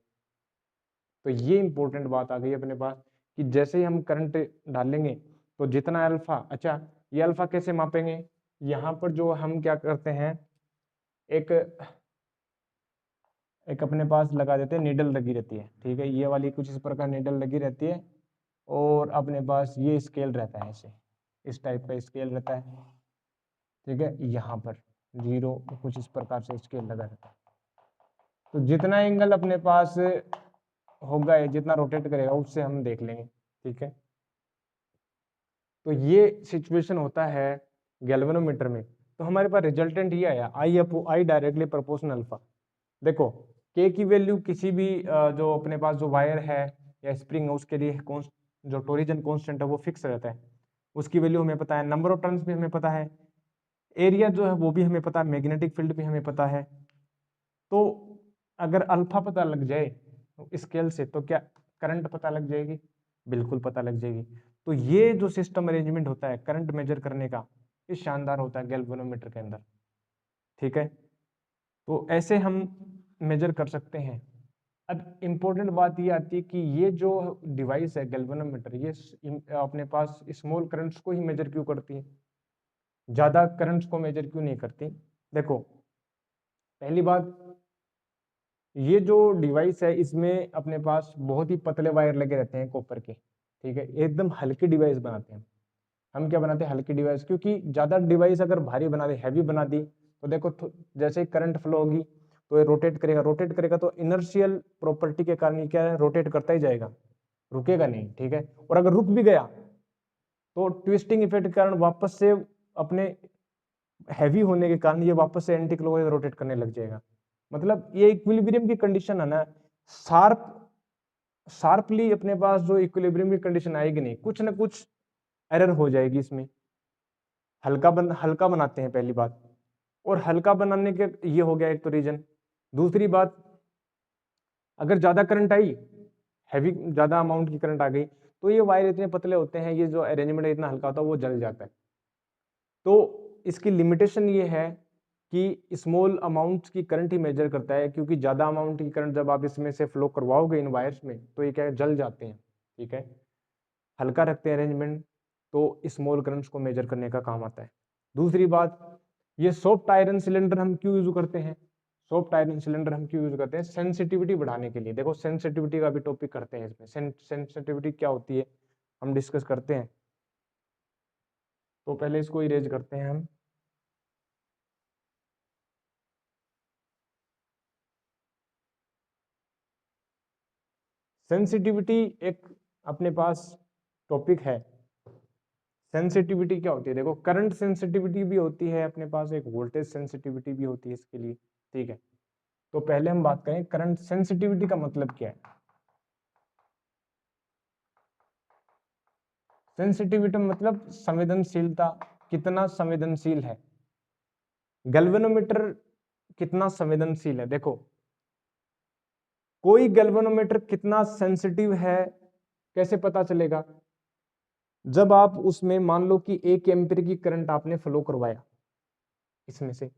तो ये इंपॉर्टेंट बात आ गई अपने पास कि जैसे ही हम करंट डालेंगे तो जितना अल्फा, अच्छा ये अल्फा कैसे मापेंगे, यहाँ पर जो हम क्या करते हैं, एक एक अपने पास लगा देते हैं, नीडल लगी रहती है, ठीक है, ये वाली कुछ इस प्रकार नीडल लगी रहती है, और अपने पास ये स्केल रहता है, ऐसे इस टाइप का स्केल रहता है, ठीक है, यहाँ पर जीरो कुछ इस प्रकार से स्केल लगा रहता है। तो जितना एंगल अपने पास होगा, जितना रोटेट करेगा उससे हम देख लेंगे, ठीक है। तो ये सिचुएशन होता है गैल्वेनोमीटर में। तो हमारे पास रिजल्टेंट ये आया आई डायरेक्टली प्रोपोर्शनल अल्फा। देखो के की वैल्यू किसी भी जो अपने पास जो वायर है या स्प्रिंग है उसके लिए जो टोरिजन कांस्टेंट है वो फिक्स रहता है, उसकी वैल्यू हमें पता है, नंबर ऑफ टर्न्स भी हमें पता है, एरिया जो है वो भी हमें पता है, मैग्नेटिक फील्ड भी हमें पता है। तो अगर अल्फा पता लग जाए स्केल से तो क्या करंट पता लग जाएगी, बिल्कुल पता लग जाएगी। तो ये जो सिस्टम अरेंजमेंट होता है करंट मेजर करने का, ये शानदार होता है गैल्वेनोमीटर के अंदर, ठीक है। तो ऐसे हम मेजर कर सकते हैं। अब इम्पोर्टेंट बात ये आती है कि ये जो डिवाइस है गैल्वेनोमीटर, ये अपने पास स्मॉल करंट्स को ही मेजर क्यों करती है, ज्यादा करंट्स को मेजर क्यों नहीं करती। देखो पहली बात, ये जो डिवाइस है इसमें अपने पास बहुत ही पतले वायर लगे रहते हैं कॉपर के, ठीक है, एकदम हल्की डिवाइस बनाते हैं। हम क्या बनाते हैं, हल्की डिवाइस, क्योंकि ज्यादा डिवाइस अगर भारी बना दे, हैवी बना दी, तो देखो जैसे ही करंट फ्लो होगी तो ये रोटेट करेगा तो इनर्शियल प्रॉपर्टी के कारण क्या है, रोटेट करता ही जाएगा, रुकेगा नहीं, ठीक है। और अगर रुक भी गया तो ट्विस्टिंग इफेक्ट के कारण वापस से अपने हैवी होने के कारण ये वापस से एंटी क्लॉकवाइज रोटेट करने लग जाएगा। मतलब ये इक्विलिब्रियम की कंडीशन है ना, शार्पली अपने पास जो इक्विलिब्रियम की कंडीशन आएगी नहीं, कुछ ना कुछ एरर हो जाएगी इसमें। हल्का बनाते हैं पहली बात, और हल्का बनाने के ये हो गया एक तो रीजन। दूसरी बात, अगर ज्यादा करंट आई, हैवी ज्यादा अमाउंट की करंट आ गई, तो ये वायर इतने पतले होते हैं, ये जो अरेंजमेंट इतना हल्का होता है वो जल जाता है। तो इसकी लिमिटेशन ये है कि स्मॉल अमाउंट की करंट ही मेजर करता है, क्योंकि ज्यादा अमाउंट की करंट जब आप इसमें से फ्लो करवाओगे इन वायर्स में तो ये क्या है, जल जाते हैं, ठीक है। हल्का रखते हैं अरेंजमेंट तो स्मॉल करंट्स को मेजर करने का काम आता है। दूसरी बात, ये सॉफ्ट आयरन सिलेंडर हम क्यों यूज करते हैं, सॉफ्ट आयरन सिलेंडर हम क्यों यूज करते हैं, सेंसिटिविटी बढ़ाने के लिए। देखो सेंसिटिविटी का भी टॉपिक करते हैं इसमें, सेंसिटिविटी क्या होती है हम डिस्कस करते हैं। तो पहले इसको इरेज करते हैं हम। सेंसिटिविटी एक अपने पास टॉपिक है। सेंसिटिविटी क्या होती है, देखो करंट सेंसिटिविटी भी होती है अपने पास, एक वोल्टेज सेंसिटिविटी भी होती है इसके लिए, ठीक है। तो पहले हम बात करें करंट सेंसिटिविटी का मतलब क्या है। सेंसिटिविटी मतलब संवेदनशीलता, कितना संवेदनशील है। गैल्वेनोमीटर कितना संवेदनशील है, देखो कोई गैल्वेनोमीटर कितना सेंसिटिव है कैसे पता चलेगा, जब आप उसमें मान लो कि 1 एम्पीयर की करंट आपने फ्लो करवाया, इसमें से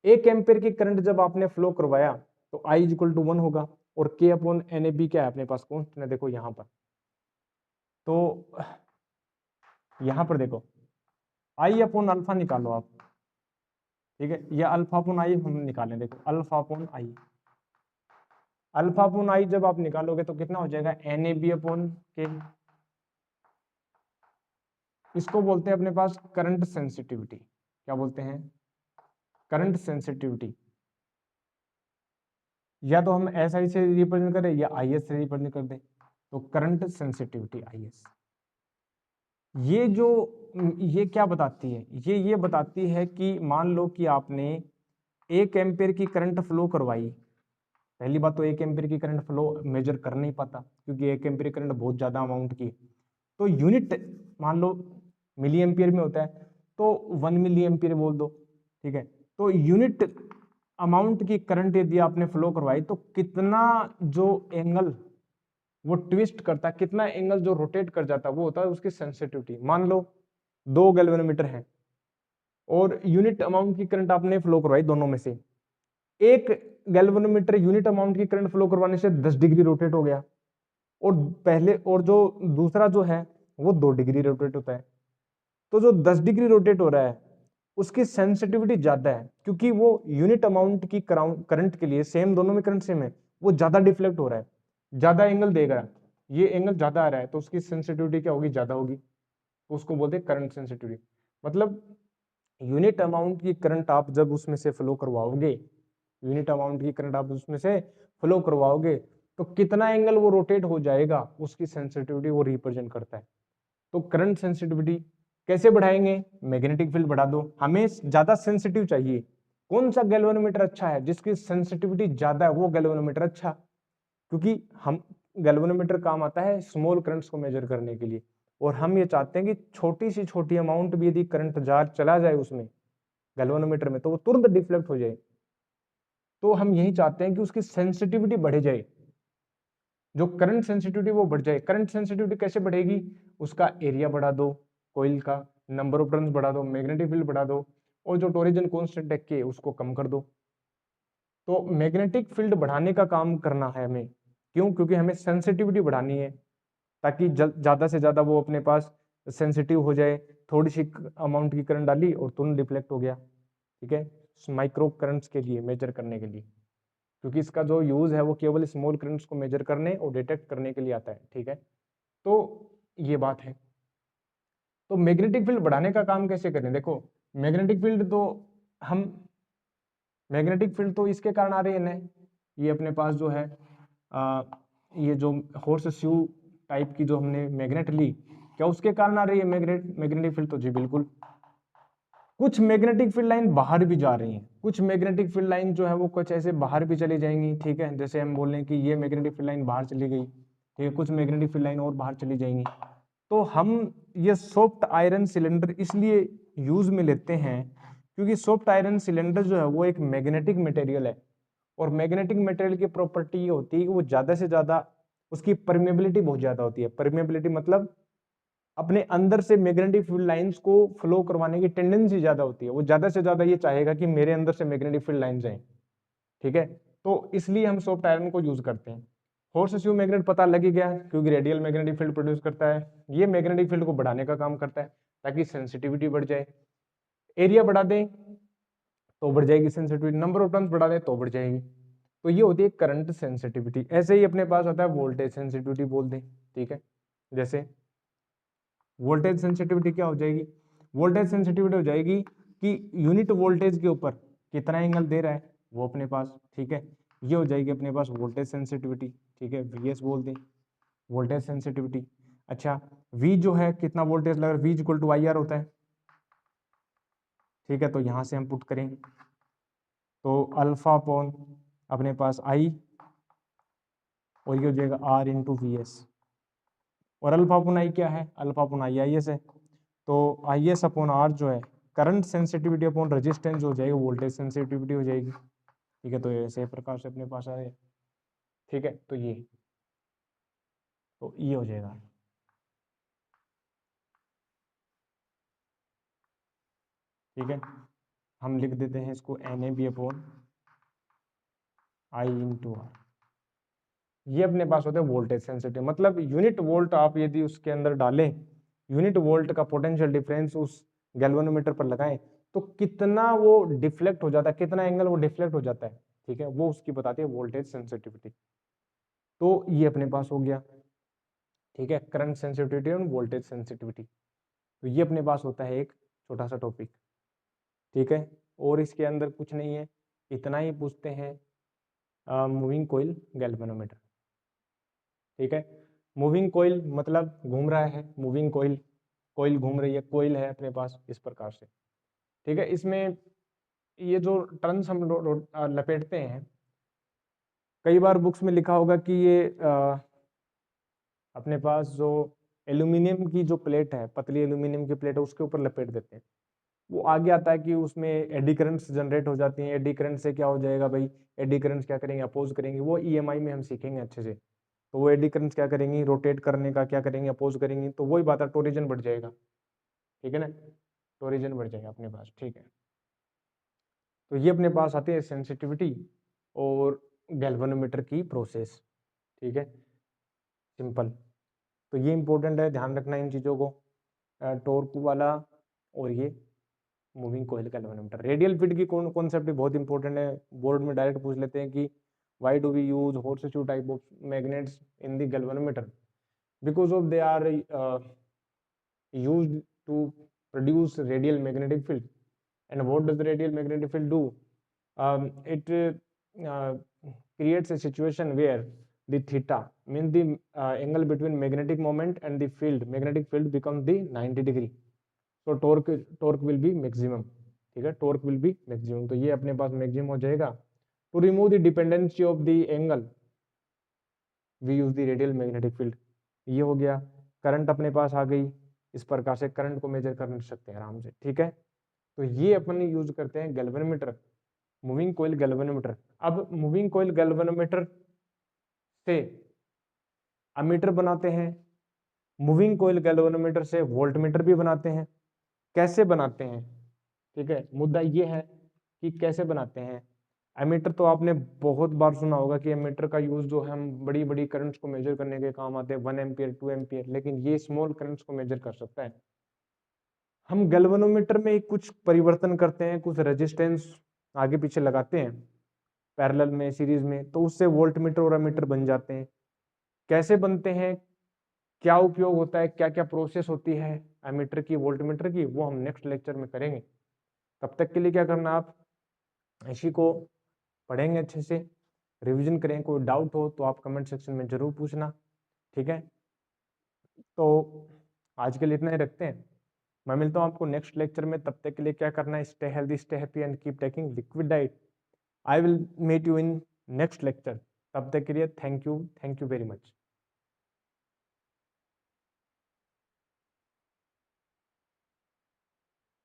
1 एम्पीयर की करंट जब आपने फ्लो करवाया तो I इक्वल टू 1 होगा, और K अपॉन NAB क्या है अपने पास कॉन्स्टेंट है, देखो यहां पर, तो यहां पर देखो I अपॉन अल्फा निकालो आप, ठीक है, या अल्फा अपॉन आई हम निकालें, देखो alpha upon I, alpha upon I जब आप निकालोगे तो कितना हो जाएगा NAB अपॉन के, इसको बोलते हैं अपने पास करंट सेंसिटिविटी। क्या बोलते हैं, करंट सेंसिटिविटी। या तो हम SI से रिप्रेजेंट करें या IS से रिप्रेजेंट कर दें, तो करंट सेंसिटिविटी IS। ये क्या बताती है, ये बताती है कि मान लो कि आपने 1 एम्पीयर की करंट फ्लो करवाई। पहली बात तो 1 एम्पीयर की करंट फ्लो मेजर कर नहीं पाता, क्योंकि 1 एम्पीयर करंट बहुत ज्यादा अमाउंट की, तो यूनिट मान लो मिली एम्पीयर में होता है, तो 1 मिली एम्पीयर बोल दो, ठीक है। तो यूनिट अमाउंट की करंट यदि आपने फ्लो करवाई तो कितना जो एंगल वो ट्विस्ट करता है, कितना एंगल जो रोटेट कर जाता है, वो होता है उसकी सेंसिटिविटी। मान लो 2 गैल्वेनोमीटर हैं और यूनिट अमाउंट की करंट आपने फ्लो करवाई दोनों में से, एक गैल्वेनोमीटर यूनिट अमाउंट की करंट फ्लो करवाने से 10 डिग्री रोटेट हो गया, और पहले और जो दूसरा जो है वो 2 डिग्री रोटेट होता है। तो जो 10 डिग्री रोटेट हो रहा है उसकी सेंसिटिविटी ज्यादा है, क्योंकि वो यूनिट अमाउंट की करंट के लिए सेम, दोनों में करंट सेम है, वो ज्यादा डिफ्लेक्ट हो रहा है, ज्यादा एंगल देगा, ये एंगल ज्यादा आ रहा है, तो उसकी सेंसिटिविटी क्या होगी, ज्यादा होगी, तो उसको बोलते हैं करंट सेंसिटिविटी। मतलब यूनिट अमाउंट की करंट आप जब उसमें से फ्लो करवाओगे, यूनिट अमाउंट की करंट आप उसमें से फ्लो करवाओगे तो कितना एंगल वो रोटेट हो जाएगा, उसकी सेंसिटिविटी वो रिप्रेजेंट करता है। तो करंट सेंसिटिविटी कैसे बढ़ाएंगे, मैग्नेटिक फील्ड बढ़ा दो, हमें ज्यादा सेंसिटिव चाहिए, कौन सा गैल्वेनोमीटर अच्छा है, जिसकी सेंसिटिविटी ज्यादा है वो गैल्वेनोमीटर अच्छा, क्योंकि हम गैल्वेनोमीटर काम आता है स्मॉल करंट्स को मेजर करने के लिए, और हम ये चाहते हैं कि छोटी सी छोटी अमाउंट भी यदि करंट चला जाए उसमें गैल्वेनोमीटर में तो वो तुरंत डिफ्लेक्ट हो जाए, तो हम यही चाहते हैं कि उसकी सेंसिटिविटी बढ़ जाए, जो करंट सेंसिटिविटी वो बढ़ जाए। करंट सेंसिटिविटी कैसे बढ़ेगी, उसका एरिया बढ़ा दो, कोइल का नंबर ऑफ टर्न्स बढ़ा दो, मैग्नेटिक फील्ड बढ़ा दो, और जो टोरिजन कांस्टेंट है के उसको कम कर दो। तो मैग्नेटिक फील्ड बढ़ाने का काम करना है हमें, क्यों, क्योंकि हमें सेंसिटिविटी बढ़ानी है, ताकि ज्यादा से ज्यादा वो अपने पास सेंसिटिव हो जाए। थोड़ी सी अमाउंट की करंट डाली और तुरंत डिफ्लेक्ट हो गया, ठीक है, माइक्रो करंट्स के लिए मेजर करने के लिए, क्योंकि इसका जो यूज है वो केवल स्मॉल करंट्स को मेजर करने और डिटेक्ट करने के लिए आता है, ठीक है। तो ये बात है। तो मैग्नेटिक फील्ड बढ़ाने का काम कैसे करें, देखो मैग्नेटिक फील्ड तो हम मैग्नेटिक फील्ड तो इसके कारण आ रही है ना, ये अपने पास जो है ये जो हॉर्स शू टाइप की जो हमने मैग्नेट ली, क्या उसके कारण आ रही है मैग्नेटिक फील्ड, तो जी बिल्कुल। कुछ मैग्नेटिक फील्ड लाइन बाहर भी जा रही हैं, कुछ मैग्नेटिक फील्ड लाइन जो है वो कुछ ऐसे बाहर भी चली जाएंगी, ठीक है, जैसे हम बोल रहे हैं कि ये मैग्नेटिक फील्ड लाइन बाहर चली गई, ठीक है, कुछ मैग्नेटिक फील्ड लाइन और बाहर चली जाएंगी। तो हम ये सॉफ्ट आयरन सिलेंडर इसलिए यूज में लेते हैं क्योंकि सॉफ्ट आयरन सिलेंडर जो है वो एक मैग्नेटिक मटेरियल है, और मैग्नेटिक मटेरियल की प्रॉपर्टी ये होती है कि वो ज्यादा से ज्यादा उसकी परमेबिलिटी बहुत ज्यादा होती है। परमेबिलिटी मतलब अपने अंदर से मैग्नेटिक फील्ड लाइंस को फ्लो करवाने की टेंडेंसी ज्यादा होती है, वो ज्यादा से ज्यादा ये चाहेगा कि मेरे अंदर से मैग्नेटिक फील्ड लाइन जाए, ठीक है। तो इसलिए हम सॉफ्ट आयरन को यूज करते हैं। हॉर्स शू मैग्नेट पता लग ही गया, क्योंकि रेडियल मैग्नेटिक फील्ड प्रोड्यूस करता है, ये मैग्नेटिक फील्ड को बढ़ाने का काम करता है ताकि सेंसिटिविटी बढ़ जाए। एरिया बढ़ा दें तो बढ़ जाएगी सेंसिटिविटी, नंबर ऑफ टर्न्स बढ़ा दें तो बढ़ जाएगी। तो ये होती है करंट सेंसिटिविटी। ऐसे ही अपने पास होता है वोल्टेज सेंसिटिविटी बोल दें, ठीक है। जैसे वोल्टेज सेंसिटिविटी क्या हो जाएगी, वोल्टेज सेंसिटिविटी हो जाएगी कि यूनिट वोल्टेज के ऊपर कितना एंगल दे रहा है वो अपने पास, ठीक है, ये हो जाएगी अपने पास वोल्टेज सेंसिटिविटी, ठीक है, VS बोल दें वोल्टेज सेंसिटिविटी। अच्छा, V जो है कितना वोल्टेज लग रहा है, V इक्वल टू IR होता है, ठीक है, तो यहां से हम पुट करें तो अल्फा अपॉन अपने पास I और ये हो जाएगा R इंटू वी एस। और अल्फा अपॉन आई क्या है, alpha upon I I S है। तो आई एस अपॉन आर जो है करंट सेंसिटिविटी अपॉन रेजिस्टेंस हो जाएगी, वोल्टेज सेंसिटिविटी हो जाएगी। ठीक है, तो ऐसे प्रकार से अपने पास आ रहे। ठीक है, तो ये हो जाएगा। ठीक है, हम लिख देते हैं इसको N A B upon I into R. ये अपने पास होता है वोल्टेज सेंसिटिव, मतलब यूनिट वोल्ट आप यदि उसके अंदर डालें, यूनिट वोल्ट का पोटेंशियल डिफरेंस उस गैल्वेनोमीटर पर लगाएं तो कितना वो डिफ्लेक्ट हो जाता है, कितना एंगल वो डिफ्लेक्ट हो जाता है। ठीक है, वो उसकी बताती है वोल्टेज सेंसिटिविटी। तो ये अपने पास हो गया। ठीक है, करंट सेंसिटिविटी और वोल्टेज सेंसिटिविटी। तो ये अपने पास होता है एक छोटा सा टॉपिक। ठीक है, और इसके अंदर कुछ नहीं है, इतना ही पूछते हैं मूविंग कोइल गैल्वेनोमीटर। ठीक है, मूविंग कोइल मतलब घूम रहा है, मूविंग कोइल, कोइल घूम रही है, कोइल है अपने पास इस प्रकार से। ठीक है, इसमें ये जो टर्म्स हम लपेटते हैं, कई बार बुक्स में लिखा होगा कि ये अपने पास जो एल्यूमिनियम की जो प्लेट है, पतली एल्यूमिनियम की प्लेट है, उसके ऊपर लपेट देते हैं। वो आगे आता है कि उसमें एडी करंट्स जनरेट हो जाती हैं। एडी करंट से क्या हो जाएगा भाई, एडी करंट्स क्या करेंगे, अपोज करेंगे। वो ईएमआई में हम सीखेंगे अच्छे से। तो वो एडी करंट्स क्या करेंगी, रोटेट करने का क्या करेंगे, अपोज करेंगी। तो वही बात है, टोरिजन बढ़ जाएगा। ठीक है ना, टोरिजन बढ़ जाएगा अपने पास। ठीक है, तो ये अपने पास आती है सेंसिटिविटी और गैल्वेनोमीटर की प्रोसेस। ठीक है, सिंपल। तो ये इंपॉर्टेंट है, ध्यान रखना इन चीज़ों को, टॉर्क वाला और ये moving coil galvanometer. Radial field की कॉन्सेप्ट भी बहुत इंपॉर्टेंट है, बोर्ड में डायरेक्ट पूछ लेते हैं कि why do we use horseshoe type of magnets in the galvanometer, because of they are used to produce radial magnetic field. And what does the radial magnetic field do? It creates a situation where the theta means the angle between magnetic moment and the field, magnetic field becomes the 90 degree. So torque will be maximum. ठीक है, torque will be maximum। तो ये अपने पास maximum हो जाएगा। To remove the dependency of the angle we use the radial magnetic field। ये हो गया। करंट अपने पास आ गई, इस प्रकार से करंट को मेजर कर सकते हैं आराम से। ठीक है, तो ये अपन यूज करते हैं गैल्वेनोमीटर, मूविंग कोइल गैल्वेनोमीटर। अब मूविंग कोइल गैल्वेनोमीटर से अमीटर बनाते हैं, मूविंग कोइल गैल्वेनोमीटर से वोल्टमीटर भी बनाते हैं। कैसे बनाते हैं, ठीक है, मुद्दा ये है कि कैसे बनाते हैं। एमीटर तो आपने बहुत बार सुना होगा कि एमीटर का यूज जो है हम बड़ी बड़ी करंट्स को मेजर करने के काम आते हैं, 1 एम्पियर 2 एम्पियर, लेकिन ये स्मॉल करंट्स को मेजर कर सकता है। हम गैल्वेनोमीटर में कुछ परिवर्तन करते हैं, कुछ रेजिस्टेंस आगे पीछे लगाते हैं पैरेलल में, सीरीज में, तो उससे वोल्टमीटर और एमीटर बन जाते हैं। कैसे बनते हैं, क्या उपयोग होता है, क्या क्या प्रोसेस होती है एमीटर की वोल्टमीटर की, वो हम नेक्स्ट लेक्चर में करेंगे। तब तक के लिए क्या करना, आप इसी को पढ़ेंगे अच्छे से, रिवीजन करें। कोई डाउट हो तो आप कमेंट सेक्शन में जरूर पूछना। ठीक है, तो आज के लिए इतना ही रखते हैं। मैं मिलता हूँ आपको नेक्स्ट लेक्चर में। तब तक के लिए क्या करना है, stay healthy, stay happy and keep taking liquid diet. I will meet you in next lecture. तब तक के लिए थैंक यू वेरी मच।